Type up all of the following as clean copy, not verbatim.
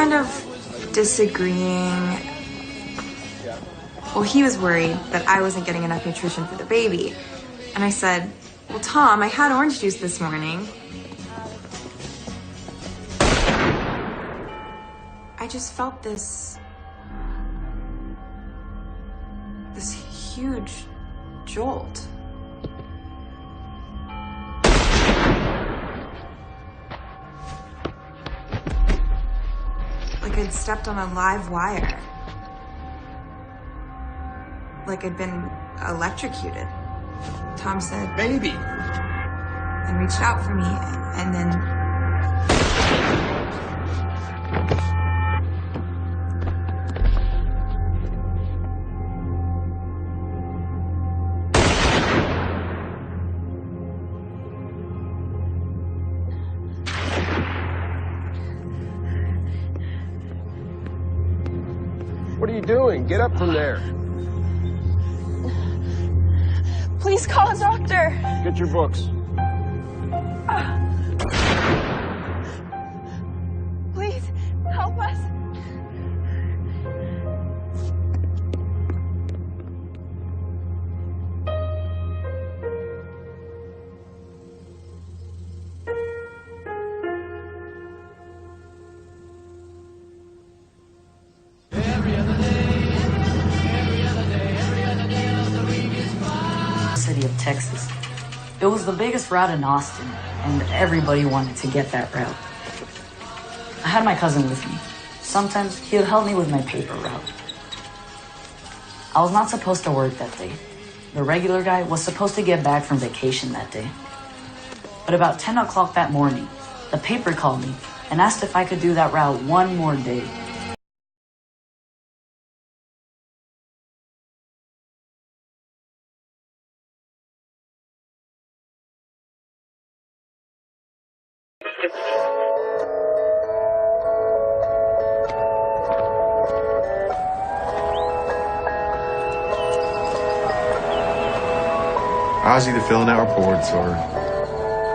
kind of disagreeing. Well, he was worried that I wasn't getting enough nutrition for the baby. And I said, well, Tom, I had orange juice this morning. I just felt this huge jolt. Like I'd stepped on a live wire. Like I'd been electrocuted. Tom said, "Baby," and reached out for me, and then What are you doing? Get up from there. Please call a doctor. Get your books. Please help us. City of Texas. It was the biggest route in Austin, and everybody wanted to get that route. I had my cousin with me. Sometimes he would help me with my paper route. I was not supposed to work that day. The regular guy was supposed to get back from vacation that day. But about 10 o'clock that morning, the paper called me and asked if I could do that route one more day. I was either filling out reports or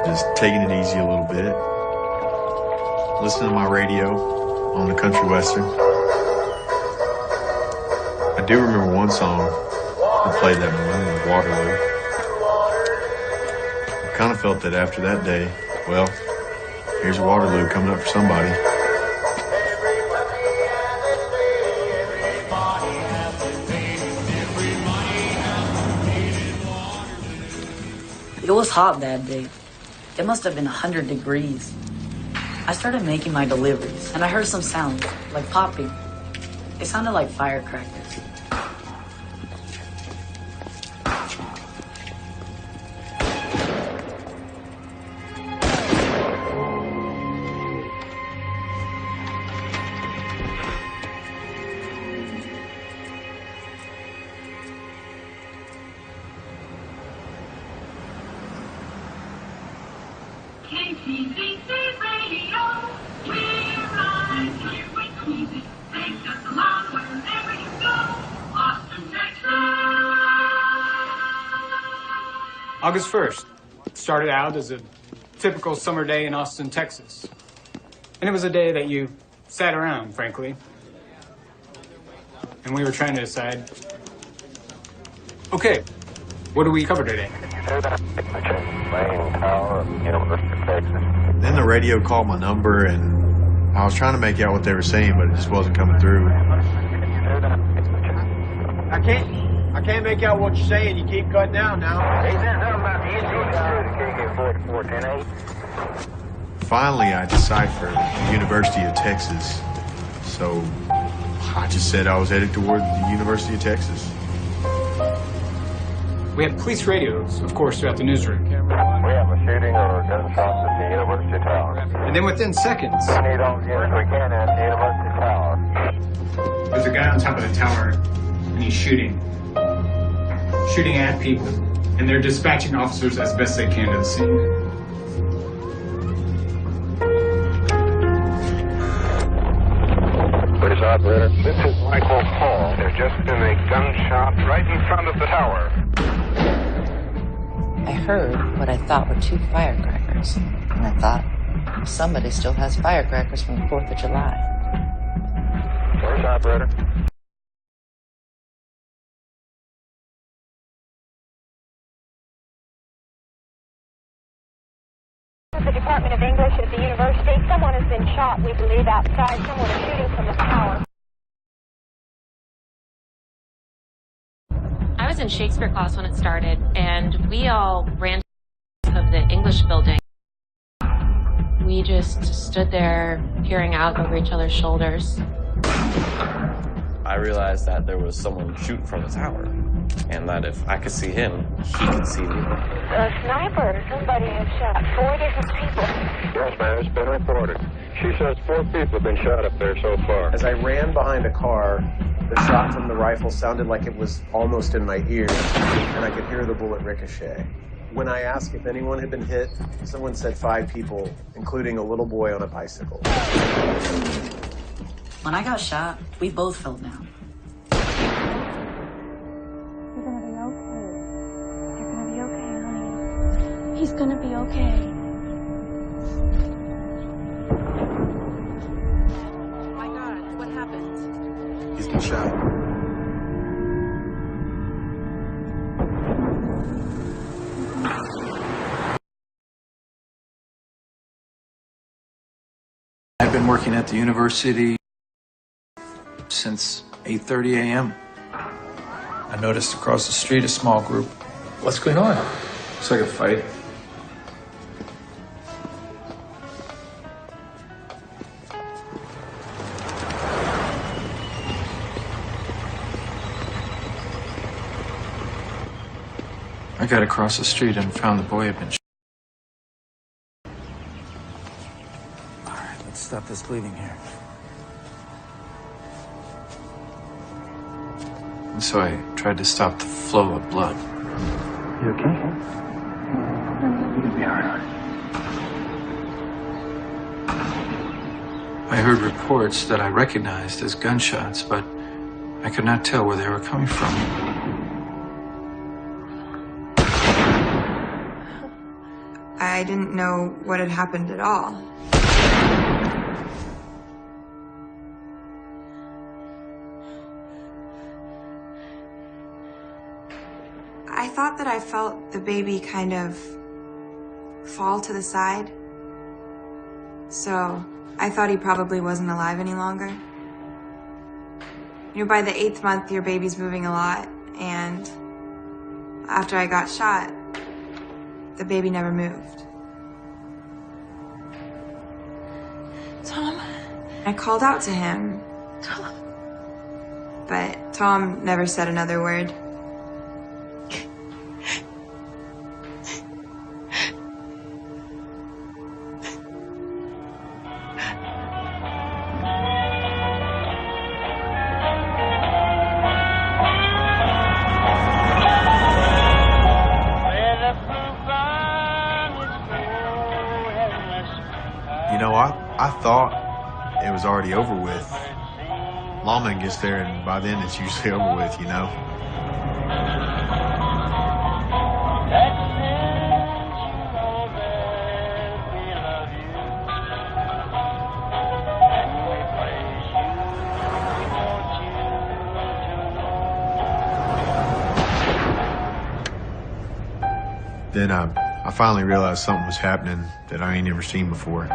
just taking it easy a little bit, listening to my radio on the country western. I do remember one song that played that morning, Waterloo. I kind of felt that after that day, well, here's Waterloo coming up for somebody. It was hot that day. It must have been 100 degrees. I started making my deliveries, and I heard some sounds, like popping. It sounded like firecrackers. KCCC Radio, we're right here with music. Take us along wherever you go. Austin, Texas. August 1st. Started out as a typical summer day in Austin, Texas. And it was a day that you sat around, frankly. And we were trying to decide, okay, what do we cover today? Then the radio called my number, and I was trying to make out what they were saying, but it just wasn't coming through. I can't make out what you're saying. You keep cutting out now. Finally, I deciphered University of Texas, so I just said I was headed toward the University of Texas. We had police radios, of course, throughout the newsroom. We have a shooting or gunshots at the University Tower. And then within seconds, We need all units we can at the University Tower. there's a guy on top of the tower, and he's shooting at people. And they're dispatching officers as best they can to the scene. Police operator. This is Michael Hall. There's just been a gunshot right in front of the tower. I heard what I thought were 2 firecrackers, and I thought, somebody still has firecrackers from the 4th of July. This operator. The Department of English at the university. Someone has been shot, we believe, outside. Someone is shooting from the tower. I was in Shakespeare class when it started, and we all ran of the English building. We just stood there peering out over each other's shoulders. I realized that there was someone shooting from the tower, and that if I could see him, he could see me. A sniper, somebody has shot 4 different people. Yes, ma'am, it's been reported. She says 4 people have been shot up there so far. As I ran behind a car, the shot from the rifle sounded like it was almost in my ear, and I could hear the bullet ricochet. When I asked if anyone had been hit, someone said 5 people, including a little boy on a bicycle. When I got shot, we both fell down. You're gonna be okay. You're gonna be okay, honey. He's gonna be okay. Oh my God, what happened? He's been shot. I've been working at the university since 8:30 a.m. I noticed across the street a small group. What's going on? It's like a fight. I got across the street and found the boy had been shot. All right, let's stop this bleeding here. And so I tried to stop the flow of blood. You okay? You're gonna be all right. I heard reports that I recognized as gunshots, but I could not tell where they were coming from. I didn't know what had happened at all. I thought that I felt the baby kind of fall to the side. So I thought he probably wasn't alive any longer. You know, by the 8th month, your baby's moving a lot, and after I got shot, the baby never moved. Tom? I called out to him, Tom? but Tom never said another word. You know, I thought it was already over with. Lawman gets there, and by then it's usually over with, you know? Then I finally realized something was happening that I ain't never seen before.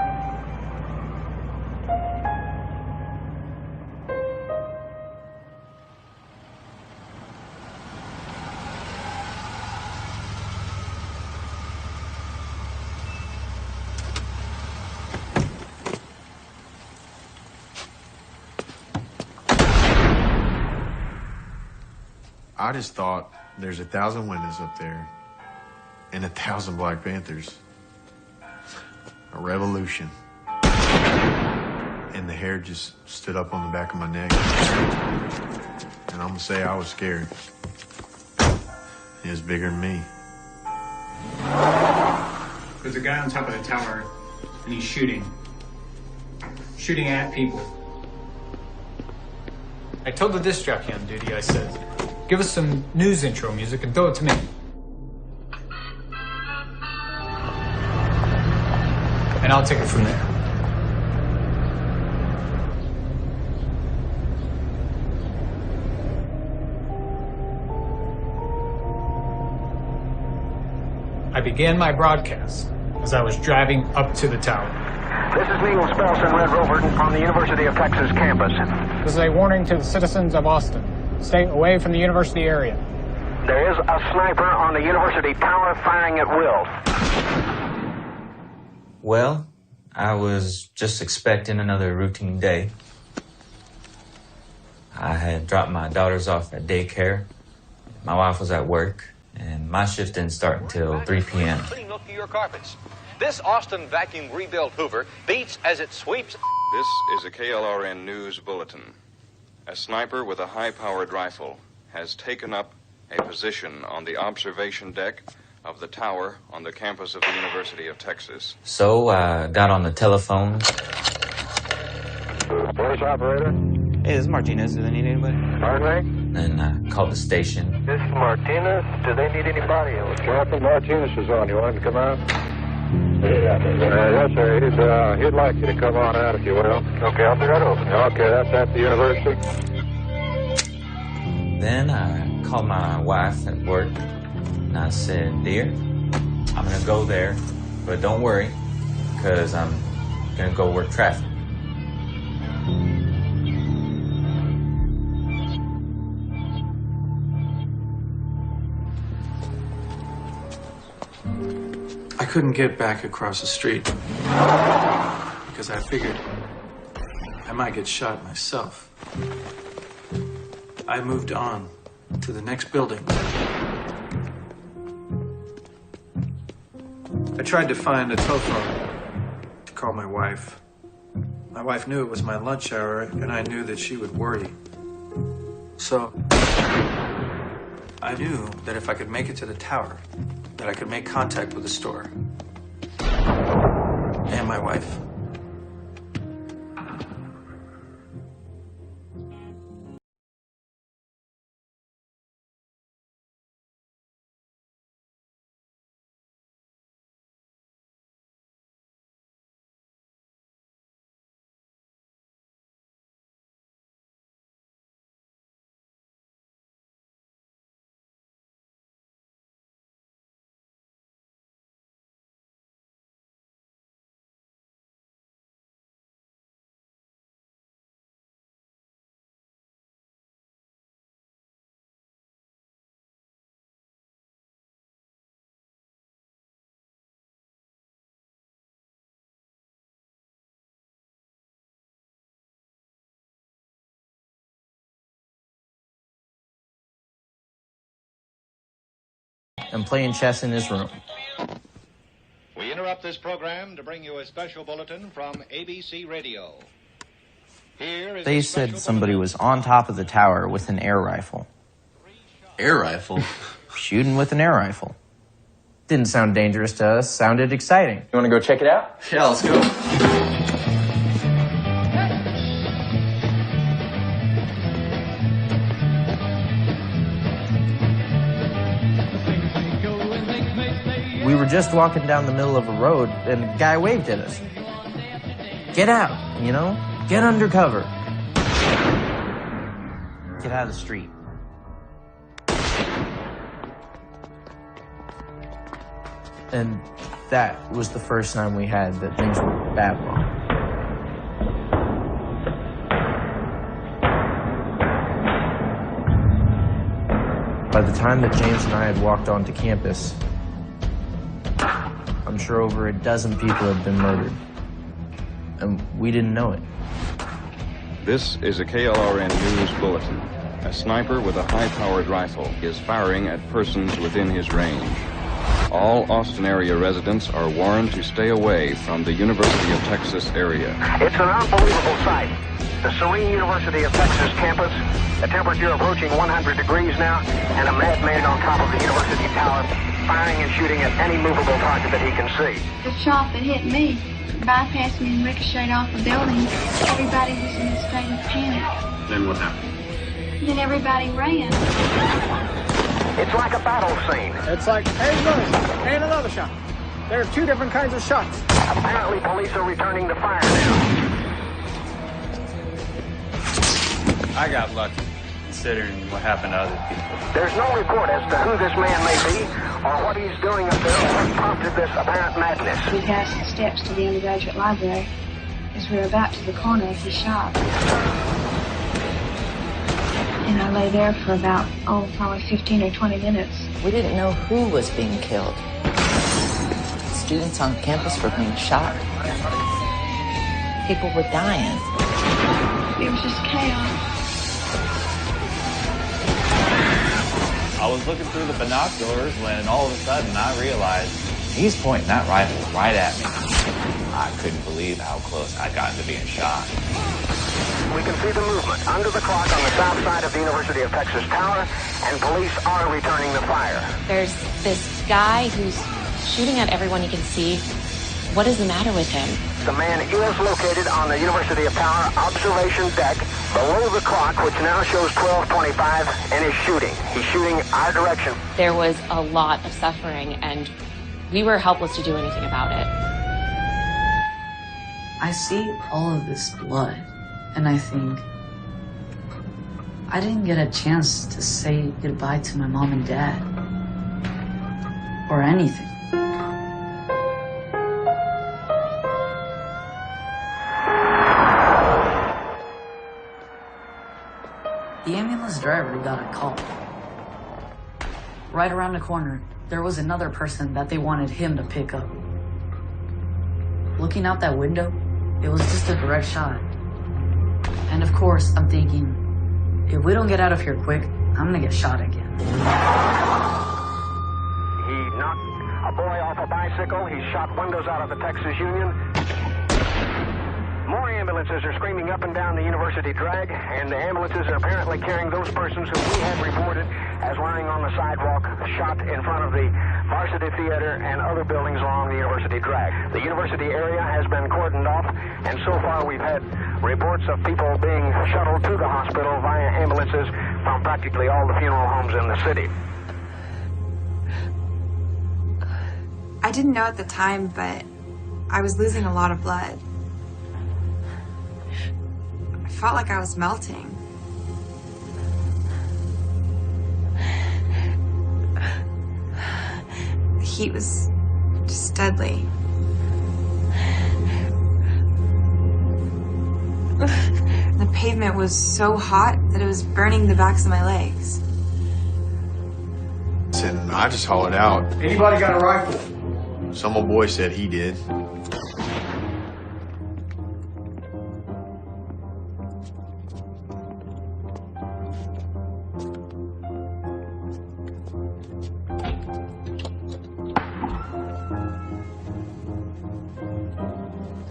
I just thought there's 1,000 windows up there and 1,000 Black Panthers. A revolution. And the hair just stood up on the back of my neck. And I'm gonna say I was scared. It was bigger than me. There's a guy on top of the tower, and he's shooting. Shooting at people. I told the disc jockey on duty, I said, give us some news intro music and throw it to me. And I'll take it from there. began my broadcast as I was driving up to the tower. This is Neil Spelson, Red Rover, from the University of Texas campus. This is a warning to the citizens of Austin. Stay away from the university area. There is a sniper on the university tower firing at will. Well, I was just expecting another routine day. I had dropped my daughters off at daycare. My wife was at work, and my shift didn't start until 3 p.m. Clean look to your carpets. This Austin vacuum rebuilt Hoover beats as it sweeps. This is a KLRN News Bulletin. A sniper with a high-powered rifle has taken up a position on the observation deck of the tower on the campus of the University of Texas. So I got on the telephone. Police operator? Hey, this is Martinez. Do they need anybody? Pardon me? And I called the station. This is Martinez. Do they need anybody? Captain Martinez is on. You want him to come out? Yes, sir. He'd like you to come on out if you will. Okay, I'll be right over. Okay, that's at the university. Then I called my wife at work, and I said, "Dear, I'm gonna go there, but don't worry, because I'm gonna go work traffic." I couldn't get back across the street because I figured I might get shot myself. I moved on to the next building. I tried to find a telephone to call my wife. My wife knew it was my lunch hour, and I knew that she would worry. So I knew that if I could make it to the tower, that I could make contact with the store and my wife. I'm playing chess in his room. We interrupt this program to bring you a special bulletin from ABC Radio. Here is They said somebody was on top of the tower with an air rifle. Air rifle? Shooting with an air rifle. Didn't sound dangerous to us, sounded exciting. You want to go check it out? Yeah, let's go. We were just walking down the middle of a road, and a guy waved at us. Get out, you know? Get under cover. Get out of the street. And that was the first time we had that things were bad wrong. By the time that James and I had walked onto campus, I'm sure over a dozen people had been murdered. And we didn't know it. This is a KLRN News Bulletin. A sniper with a high-powered rifle is firing at persons within his range. All Austin area residents are warned to stay away from the University of Texas area. It's an unbelievable sight. The serene University of Texas campus, a temperature approaching 100 degrees now, and a madman on top of the university tower, firing and shooting at any movable target that he can see. The shot that hit me bypassed me and ricocheted off the building. Everybody was in a state of panic. Then what happened? Then everybody ran. It's like a battle scene. It's like, hey, another shot, and another shot. There are two different kinds of shots. Apparently, police are returning to fire now. I got lucky. considering what happened to other people. There's no report as to who this man may be or what he's doing up there or what prompted this apparent madness. We passed the steps to the undergraduate library. As we were about to the corner, he shot. And I lay there for about, probably 15 or 20 minutes. We didn't know who was being killed. Students on campus were being shot. People were dying. It was just chaos. I was looking through the binoculars when all of a sudden I realized he's pointing that rifle right at me. I couldn't believe how close I'd gotten to being shot. We can see the movement under the clock on the south side of the University of Texas Tower, and police are returning the fire. There's this guy who's shooting at everyone he can see. What is the matter with him? The man is located on the University of Tower observation deck below the clock, which now shows 12:25, and is shooting. He's shooting our direction. There was a lot of suffering, and we were helpless to do anything about it. I see all of this blood, and I think, I didn't get a chance to say goodbye to my mom and dad. Or anything. The ambulance driver got a call. Right around the corner, there was another person that they wanted him to pick up. Looking out that window, it was just a direct shot. And of course, I'm thinking, if we don't get out of here quick, I'm gonna get shot again. He knocked a boy off a bicycle. He shot windows out of the Texas Union. More ambulances are screaming up and down the university drag, and the ambulances are apparently carrying those persons who we had reported as lying on the sidewalk, shot in front of the Varsity Theater and other buildings along the university drag. The university area has been cordoned off, and so far we've had reports of people being shuttled to the hospital via ambulances from practically all the funeral homes in the city. I didn't know at the time, but I was losing a lot of blood. I felt like I was melting. The heat was just deadly. The pavement was so hot that it was burning the backs of my legs. And I just hollered out. Anybody got a rifle? Some old boy said he did.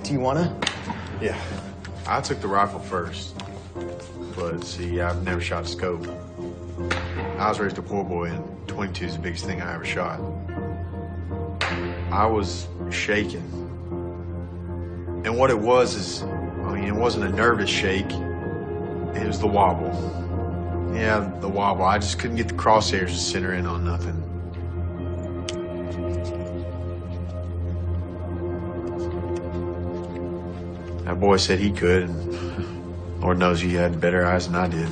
Do you wanna? Yeah. I took the rifle first. But see, I've never shot a scope. I was raised a poor boy, and 22 is the biggest thing I ever shot. I was shaking. And what it was is, I mean, it wasn't a nervous shake. It was the wobble. Yeah, the wobble. I just couldn't get the crosshairs to center in on nothing. That boy said he could, and Lord knows he had better eyes than I did.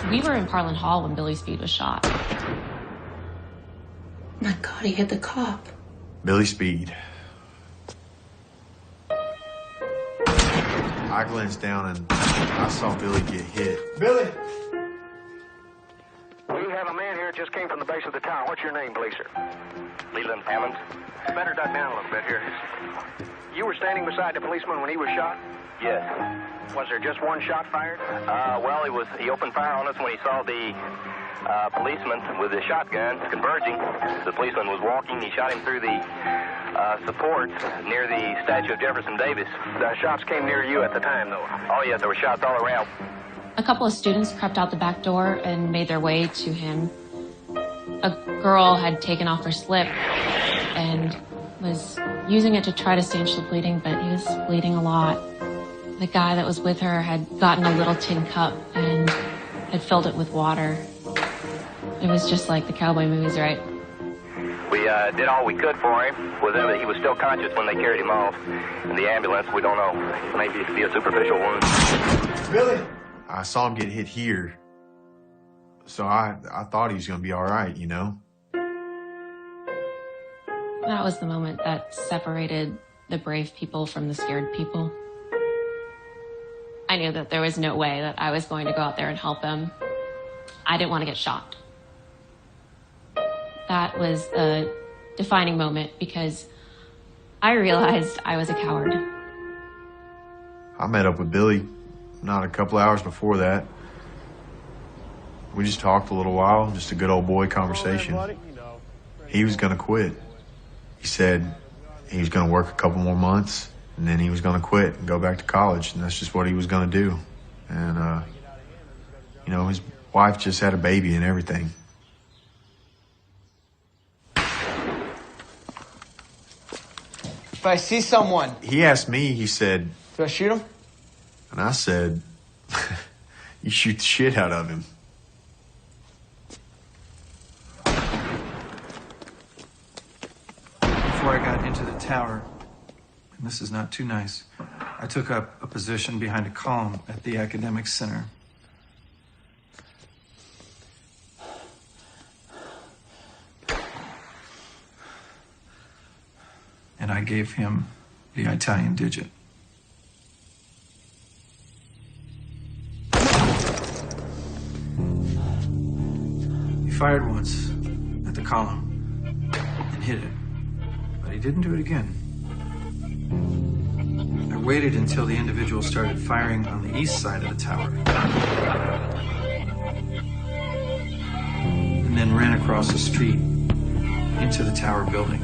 We were in Parlin Hall when Billy Speed was shot. My God, he hit the cop. Billy Speed. I glanced down and I saw Billy get hit. Billy! We have a man here just came from the base of the tower. What's your name, please, sir? Leland Hammond. Better duck down a little bit here. You were standing beside the policeman when he was shot? Yes. Was there just one shot fired? Well, he opened fire on us when he saw the policeman with his shotgun converging. The policeman was walking. He shot him through the support near the statue of Jefferson Davis. The shots came near you at the time, though? Oh, yes, there were shots all around. A couple of students crept out the back door and made their way to him. A girl had taken off her slip and was using it to try to stanch the bleeding, but he was bleeding a lot. The guy that was with her had gotten a little tin cup and had filled it with water. It was just like the cowboy movies, right? We did all we could for him. He was still conscious when they carried him off in the ambulance. We don't know. Maybe it could be a superficial wound. Billy! I saw him get hit here. So I thought he was going to be all right, you know? That was the moment that separated the brave people from the scared people. I knew that there was no way that I was going to go out there and help him. I didn't want to get shot. That was a defining moment because I realized I was a coward. I met up with Billy not a couple hours before that. We just talked a little while, just a good old boy conversation. He was going to quit. He said he was going to work a couple more months, and then he was going to quit and go back to college, and that's just what he was going to do. And, you know, his wife just had a baby and everything. If I see someone... He asked me, he said... Do I shoot him? And I said, you shoot the shit out of him. Before I got into the tower, and this is not too nice, I took up a position behind a column at the academic center. And I gave him the Italian digit. He fired once at the column and hit it, but he didn't do it again. I waited until the individual started firing on the east side of the tower, and then ran across the street into the tower building.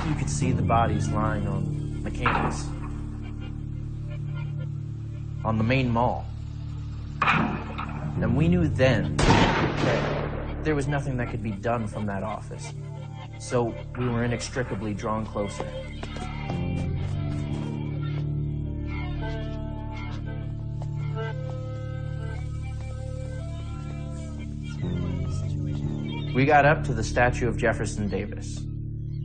You could see the bodies lying on the campus, on the main mall. And we knew then that there was nothing that could be done from that office. So we were inextricably drawn closer. We got up to the statue of Jefferson Davis.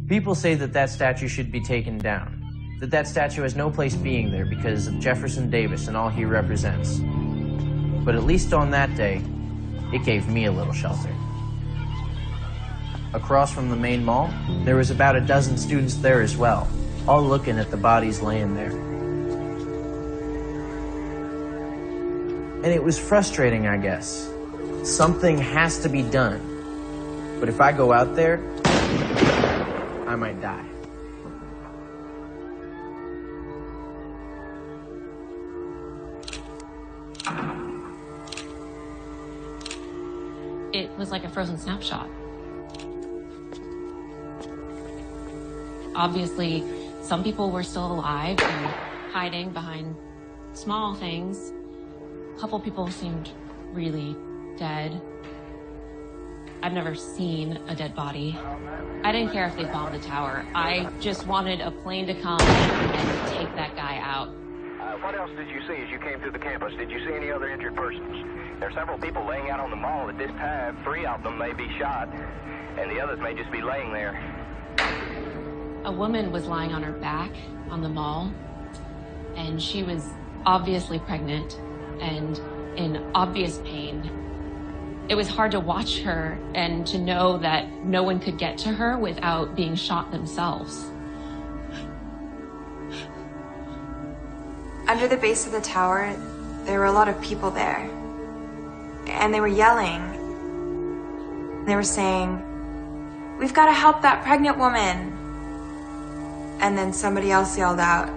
People say that that statue should be taken down, that that statue has no place being there because of Jefferson Davis and all he represents. But at least on that day, it gave me a little shelter. Across from the main mall, there was about a dozen students there as well, all looking at the bodies laying there. And it was frustrating, I guess. Something has to be done. But if I go out there, I might die. It was like a frozen snapshot. Obviously, some people were still alive and hiding behind small things. A couple people seemed really dead. I've never seen a dead body. I didn't care if they bombed the tower. I just wanted a plane to come and take that guy out. What else did you see as you came through the campus? Did you see any other injured persons? There are several people laying out on the mall at this time. 3 of them may be shot, and the others may just be laying there. A woman was lying on her back on the mall, and she was obviously pregnant and in obvious pain. It was hard to watch her and to know that no one could get to her without being shot themselves. Under the base of the tower, there were a lot of people there. And they were yelling. They were saying, "We've got to help that pregnant woman." And then somebody else yelled out,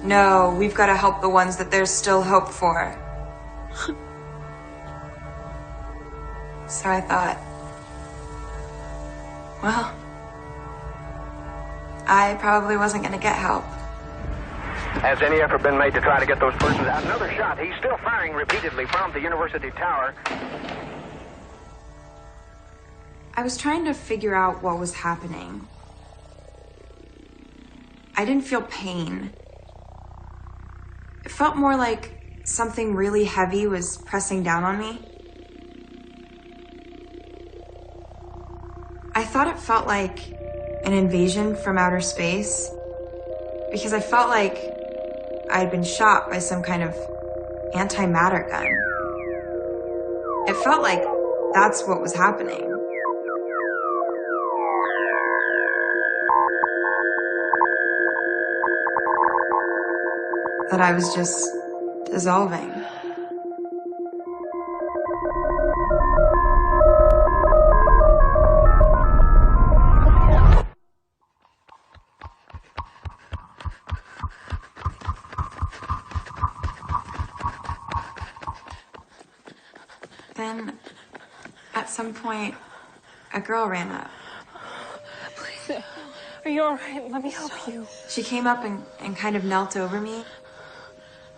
"No, we've got to help the ones that there's still hope for." So I thought, well, I probably wasn't going to get help. Has any effort been made to try to get those persons out? Another shot. He's still firing repeatedly from the university tower. I was trying to figure out what was happening. I didn't feel pain. It felt more like something really heavy was pressing down on me. I thought it felt like an invasion from outer space because I felt like I had been shot by some kind of antimatter gun. It felt like that's what was happening. That I was just dissolving. Then, at some point, a girl ran up. Please, are you all right? Let me help you. She came up and kind of knelt over me.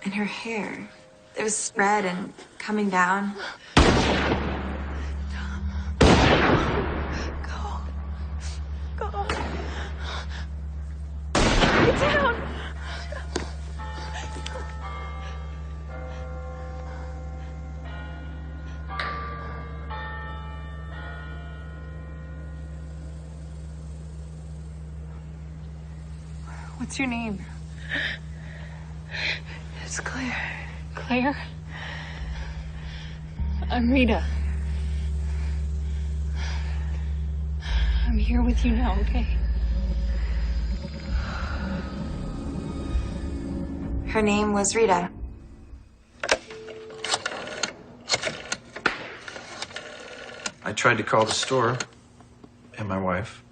And her hair, it was spread and coming down. Go. Get down. What's your name? It's Claire. Claire? I'm Rita. I'm here with you now, okay? Her name was Rita. I tried to call the store and my wife.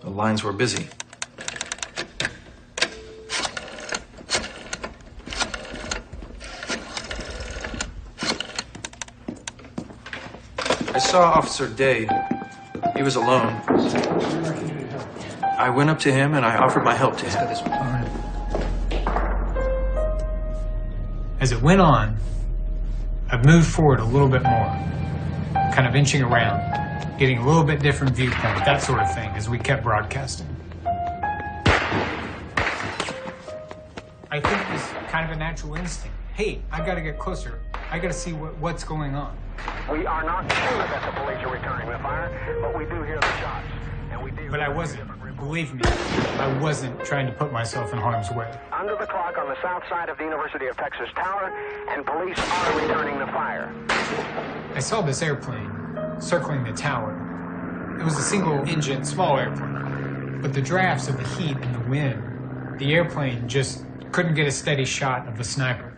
The lines were busy. I saw Officer Day. He was alone. I went up to him and I offered my help to him. As it went on, I moved forward a little bit more, kind of inching around, getting a little bit different viewpoint, that sort of thing, as we kept broadcasting. I think it was kind of a natural instinct. Hey, I gotta get closer. I gotta see what's going on. We are not sure that the police are returning the fire, but we do hear the shots. And we do. But I wasn't. Believe me, I wasn't trying to put myself in harm's way. Under the clock on the south side of the University of Texas Tower, and police are returning the fire. I saw this airplane circling the tower. It was a single-engine, small airplane. But the drafts of the heat and the wind, the airplane just couldn't get a steady shot of the sniper.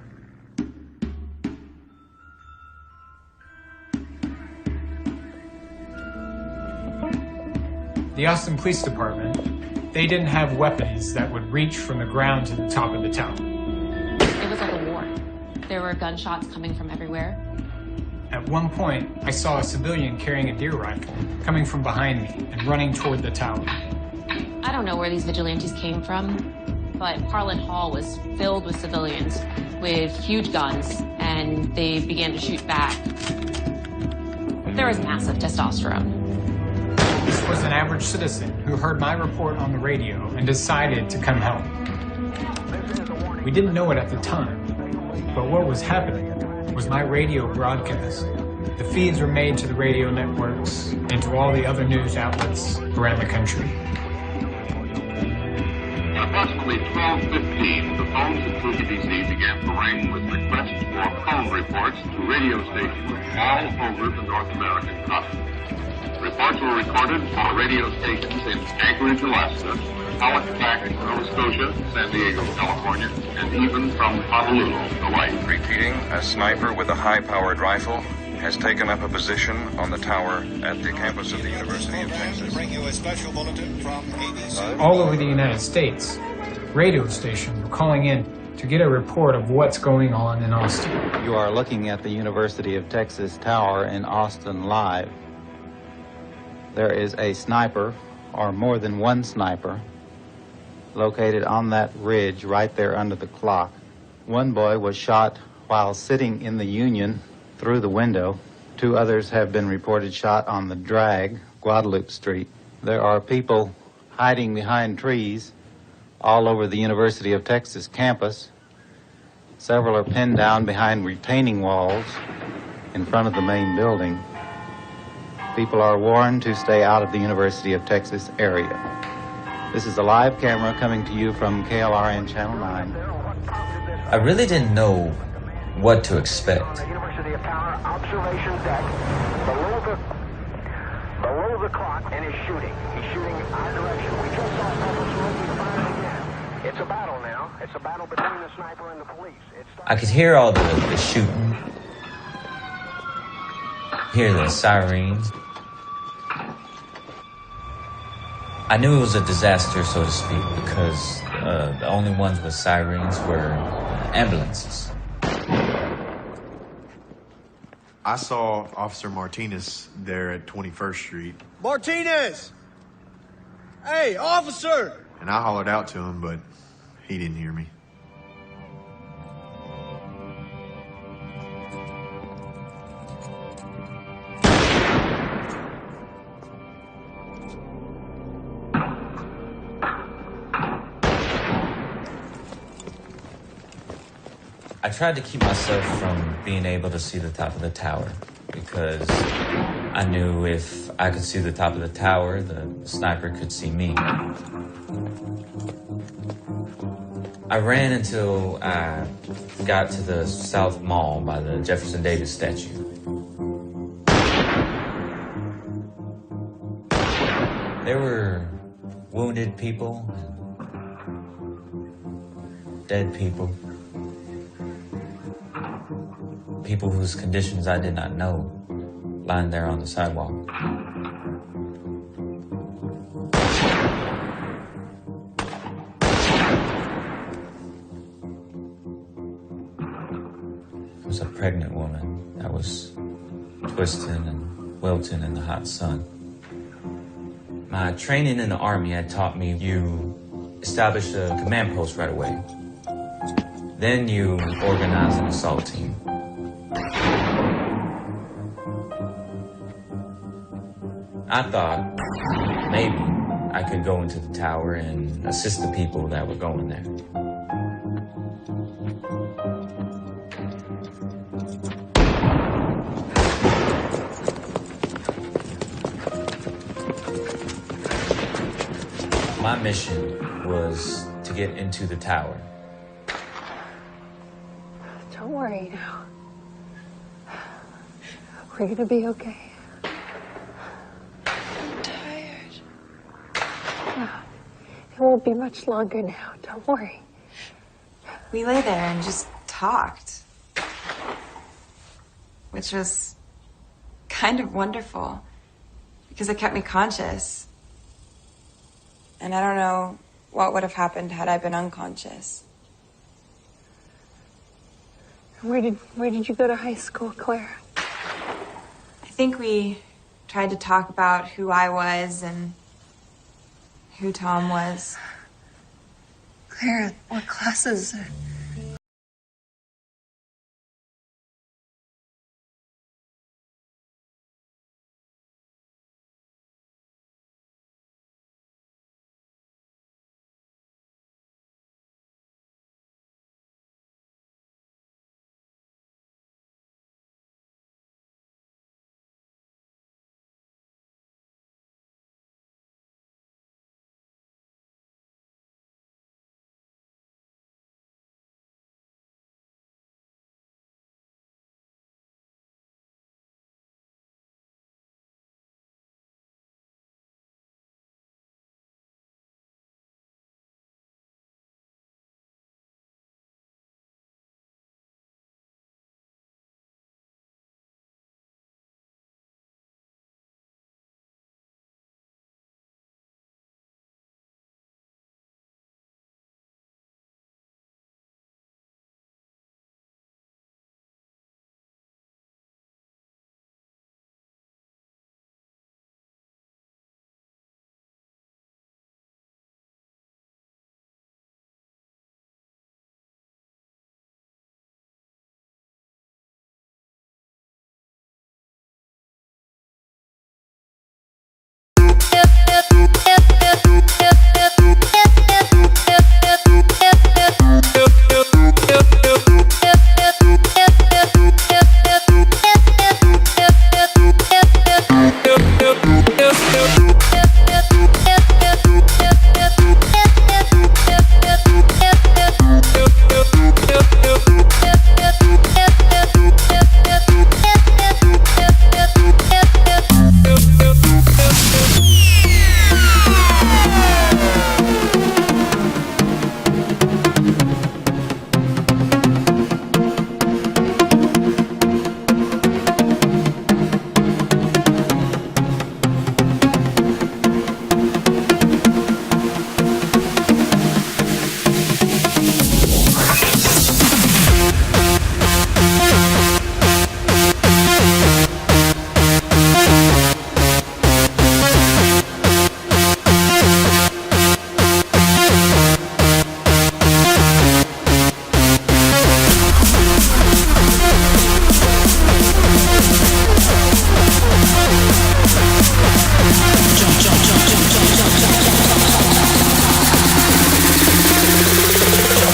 The Austin Police Department, they didn't have weapons that would reach from the ground to the top of the tower. It was like a war. There were gunshots coming from everywhere. At one point, I saw a civilian carrying a deer rifle coming from behind me and running toward the tower. I don't know where these vigilantes came from, but Harlan Hall was filled with civilians with huge guns, and they began to shoot back. There was massive testosterone. This was an average citizen who heard my report on the radio and decided to come help. We didn't know it at the time, but what was happening was my radio broadcast. The feeds were made to the radio networks and to all the other news outlets around the country. At approximately 12:15, the phones at KBC began to ring with requests for phone reports to radio stations all over the North American continent. Reports were recorded on radio stations in Anchorage, Alaska, Halifax, Nova Scotia, San Diego, California, and even from Honolulu, Hawaii. Repeating, a sniper with a high-powered rifle has taken up a position on the tower at the campus of the University of Texas. Bring you a special bulletin from ABC. All over the United States, radio stations were calling in to get a report of what's going on in Austin. You are looking at the University of Texas Tower in Austin live. There is a sniper, or more than one sniper, located on that ridge right there under the clock. One boy was shot while sitting in the Union through the window. 2 others have been reported shot on the drag, Guadalupe Street. There are people hiding behind trees all over the University of Texas campus. Several are pinned down behind retaining walls in front of the main building. People are warned to stay out of the University of Texas area. This is a live camera coming to you from KLRN Channel 9. I really didn't know what to expect. University of Tower observation deck below the clock and is shooting. He's shooting our direction. We just saw Pepper smoking fire again. It's a battle now. It's a battle between the sniper and the police. I could hear all the shooting, hear the sirens. I knew it was a disaster, so to speak, because the only ones with sirens were ambulances. I saw Officer Martinez there at 21st Street, Martinez! Hey, officer! and I hollered out to him, but he didn't hear me. I tried to keep myself from being able to see the top of the tower because I knew if I could see the top of the tower, the sniper could see me. I ran until I got to the South Mall by the Jefferson Davis statue. There were wounded people, dead people. People whose conditions I did not know, lying there on the sidewalk. It was a pregnant woman that was twisting and wilting in the hot sun. My training in the Army had taught me you establish a command post right away. Then you organize an assault team. I thought maybe I could go into the tower and assist the people that were going there. My mission was to get into the tower. Don't worry now. We're gonna be okay. I'm tired. It won't be much longer now. Don't worry. We lay there and just talked, which was kind of wonderful because it kept me conscious. And I don't know what would have happened had I been unconscious. Where did you go to high school, Claire? I think we tried to talk about who I was and who Tom was. Claire, what classes?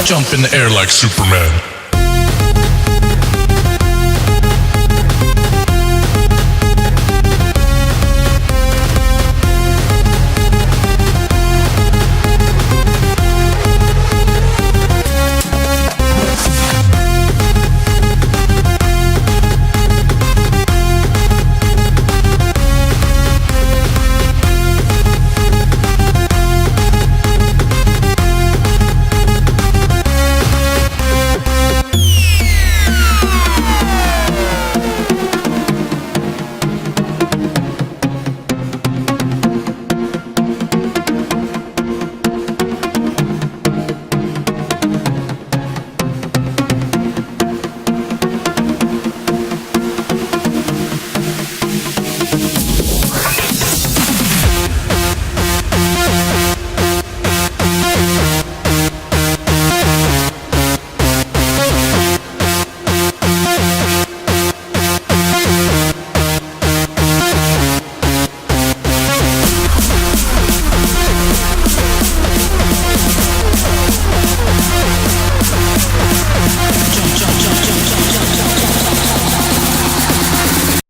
jump in the air like Superman.